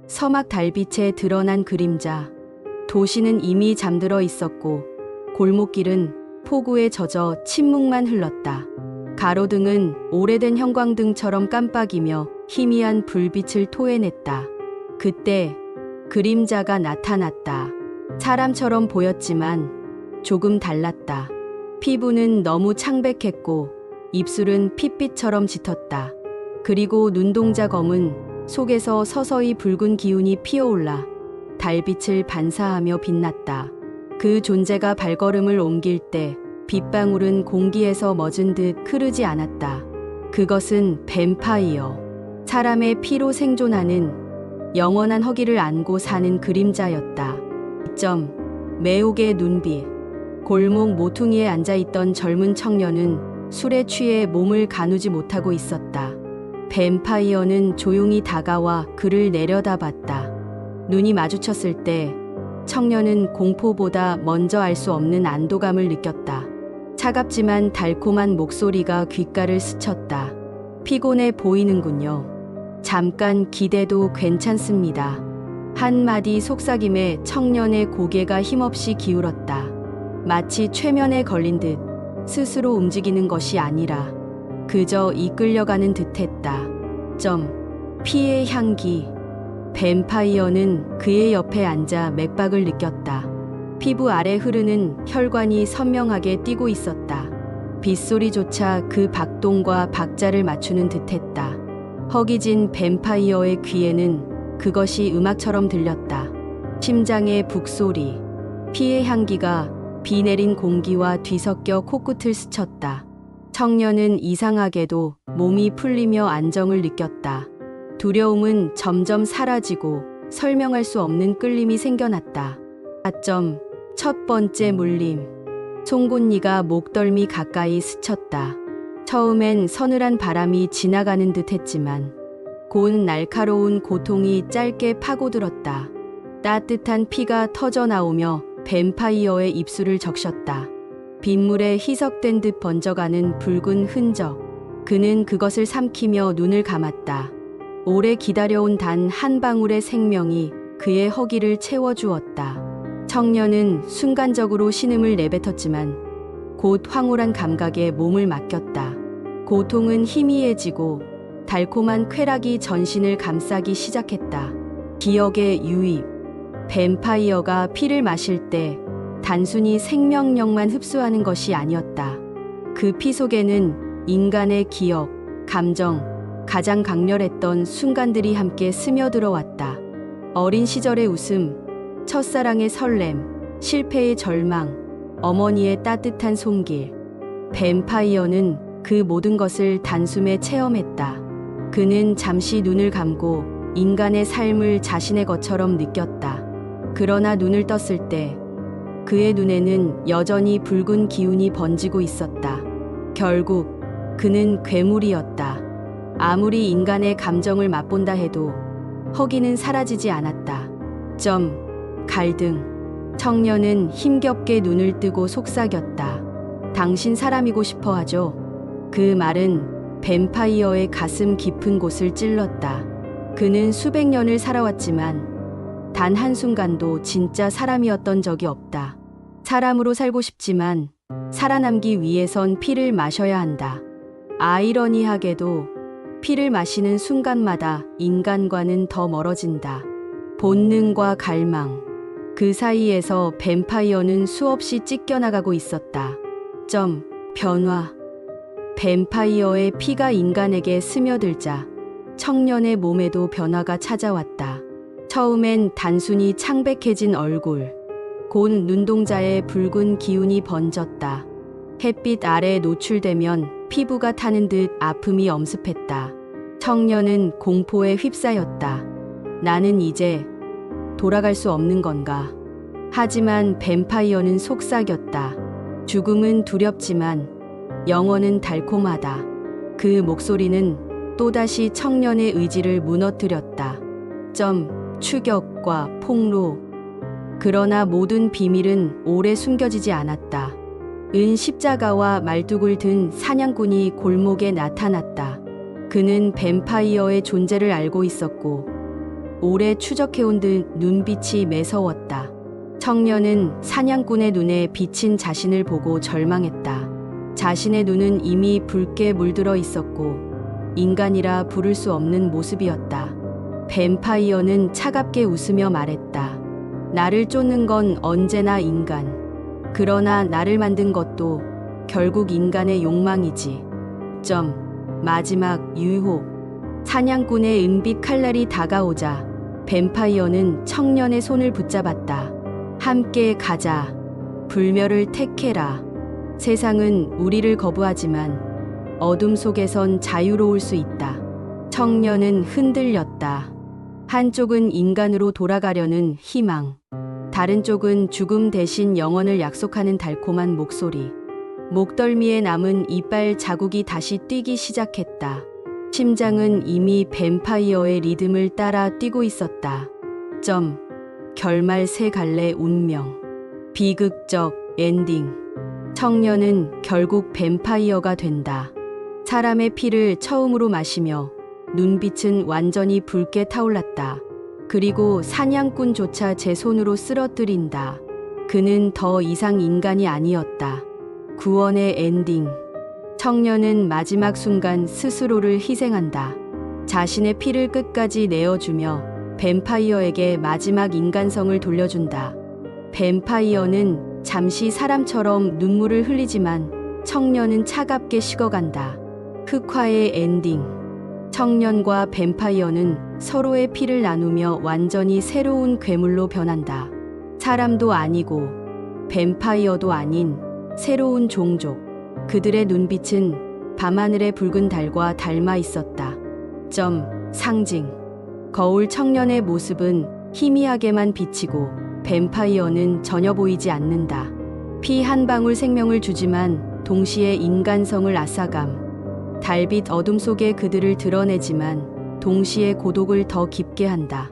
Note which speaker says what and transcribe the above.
Speaker 1: 서막 달빛에 드러난 그림자. 도시는 이미 잠들어 있었고 골목길은 폭우에 젖어 침묵만 흘렀다. 가로등은 오래된 형광등처럼 깜빡이며 희미한 불빛을 토해냈다. 그때 그림자가 나타났다. 사람처럼 보였지만 조금 달랐다. 피부는 너무 창백했고 입술은 핏빛처럼 짙었다. 그리고 눈동자 검은 속에서 서서히 붉은 기운이 피어올라 달빛을 반사하며 빛났다. 그 존재가 발걸음을 옮길 때 빗방울은 공기에서 멎은 듯 흐르지 않았다. 그것은 뱀파이어. 사람의 피로 생존하는 영원한 허기를 안고 사는 그림자였다. 매옥의 눈빛. 골목 모퉁이에 앉아있던 젊은 청년은 술에 취해 몸을 가누지 못하고 있었다. 뱀파이어는 조용히 다가와 그를 내려다봤다. 눈이 마주쳤을 때 청년은 공포보다 먼저 알 수 없는 안도감을 느꼈다. 차갑지만 달콤한 목소리가 귓가를 스쳤다. 피곤해 보이는군요. 잠깐 기대도 괜찮습니다. 한마디 속삭임에 청년의 고개가 힘없이 기울었다. 마치 최면에 걸린 듯 스스로 움직이는 것이 아니라 그저 이끌려가는 듯했다. 피의 향기. 뱀파이어는 그의 옆에 앉아 맥박을 느꼈다. 피부 아래 흐르는 혈관이 선명하게 뛰고 있었다. 빗소리조차 그 박동과 박자를 맞추는 듯했다. 허기진 뱀파이어의 귀에는 그것이 음악처럼 들렸다. 심장의 북소리. 피의 향기가 비 내린 공기와 뒤섞여 코끝을 스쳤다. 청년은 이상하게도 몸이 풀리며 안정을 느꼈다. 두려움은 점점 사라지고 설명할 수 없는 끌림이 생겨났다. 첫 번째 물림. 송곳니가 목덜미 가까이 스쳤다. 처음엔 서늘한 바람이 지나가는 듯 했지만 곧 날카로운 고통이 짧게 파고들었다. 따뜻한 피가 터져 나오며 뱀파이어의 입술을 적셨다. 빗물에 희석된 듯 번져가는 붉은 흔적. 그는 그것을 삼키며 눈을 감았다. 오래 기다려온 단 한 방울의 생명이 그의 허기를 채워주었다. 청년은 순간적으로 신음을 내뱉었지만 곧 황홀한 감각에 몸을 맡겼다. 고통은 희미해지고 달콤한 쾌락이 전신을 감싸기 시작했다. 기억의 유입. 뱀파이어가 피를 마실 때 단순히 생명력만 흡수하는 것이 아니었다. 그 피 속에는 인간의 기억, 감정, 가장 강렬했던 순간들이 함께 스며들어왔다. 어린 시절의 웃음, 첫사랑의 설렘, 실패의 절망, 어머니의 따뜻한 손길. 뱀파이어는 그 모든 것을 단숨에 체험했다. 그는 잠시 눈을 감고 인간의 삶을 자신의 것처럼 느꼈다. 그러나 눈을 떴을 때 그의 눈에는 여전히 붉은 기운이 번지고 있었다. 결국 그는 괴물이었다. 아무리 인간의 감정을 맛본다 해도 허기는 사라지지 않았다. 갈등. 청년은 힘겹게 눈을 뜨고 속삭였다. 당신 사람이고 싶어 하죠? 그 말은 뱀파이어의 가슴 깊은 곳을 찔렀다. 그는 수백 년을 살아왔지만 단 한순간도 진짜 사람이었던 적이 없다. 사람으로 살고 싶지만 살아남기 위해선 피를 마셔야 한다. 아이러니하게도 피를 마시는 순간마다 인간과는 더 멀어진다. 본능과 갈망. 그 사이에서 뱀파이어는 수없이 찢겨나가고 있었다. 변화. 뱀파이어의 피가 인간에게 스며들자 청년의 몸에도 변화가 찾아왔다. 처음엔 단순히 창백해진 얼굴, 곧 눈동자에 붉은 기운이 번졌다. 햇빛 아래 노출되면 피부가 타는 듯 아픔이 엄습했다. 청년은 공포에 휩싸였다. 나는 이제 돌아갈 수 없는 건가? 하지만 뱀파이어는 속삭였다. 죽음은 두렵지만 영원은 달콤하다. 그 목소리는 또다시 청년의 의지를 무너뜨렸다. 추격과 폭로. 그러나 모든 비밀은 오래 숨겨지지 않았다. 은 십자가와 말뚝을 든 사냥꾼이 골목에 나타났다. 그는 뱀파이어의 존재를 알고 있었고 오래 추적해온 듯 눈빛이 매서웠다. 청년은 사냥꾼의 눈에 비친 자신을 보고 절망했다. 자신의 눈은 이미 붉게 물들어 있었고 인간이라 부를 수 없는 모습이었다. 뱀파이어는 차갑게 웃으며 말했다. 나를 쫓는 건 언제나 인간. 그러나 나를 만든 것도 결국 인간의 욕망이지. 마지막 유혹. 사냥꾼의 은빛 칼날이 다가오자 뱀파이어는 청년의 손을 붙잡았다. 함께 가자. 불멸을 택해라. 세상은 우리를 거부하지만 어둠 속에선 자유로울 수 있다. 청년은 흔들렸다. 한쪽은 인간으로 돌아가려는 희망, 다른 쪽은 죽음 대신 영원을 약속하는 달콤한 목소리. 목덜미에 남은 이빨 자국이 다시 뛰기 시작했다. 심장은 이미 뱀파이어의 리듬을 따라 뛰고 있었다. 결말 세 갈래 운명. 비극적 엔딩. 청년은 결국 뱀파이어가 된다. 사람의 피를 처음으로 마시며 눈빛은 완전히 붉게 타올랐다. 그리고 사냥꾼조차 제 손으로 쓰러뜨린다. 그는 더 이상 인간이 아니었다. 구원의 엔딩. 청년은 마지막 순간 스스로를 희생한다. 자신의 피를 끝까지 내어주며 뱀파이어에게 마지막 인간성을 돌려준다. 뱀파이어는 잠시 사람처럼 눈물을 흘리지만 청년은 차갑게 식어간다. 흑화의 엔딩. 청년과 뱀파이어는 서로의 피를 나누며 완전히 새로운 괴물로 변한다. 사람도 아니고 뱀파이어도 아닌 새로운 종족. 그들의 눈빛은 밤하늘의 붉은 달과 닮아 있었다. 상징. 거울 청년의 모습은 희미하게만 비치고 뱀파이어는 전혀 보이지 않는다. 피 한 방울 생명을 주지만 동시에 인간성을 앗아감. 달빛 어둠 속에 그들을 드러내지만 동시에 고독을 더 깊게 한다.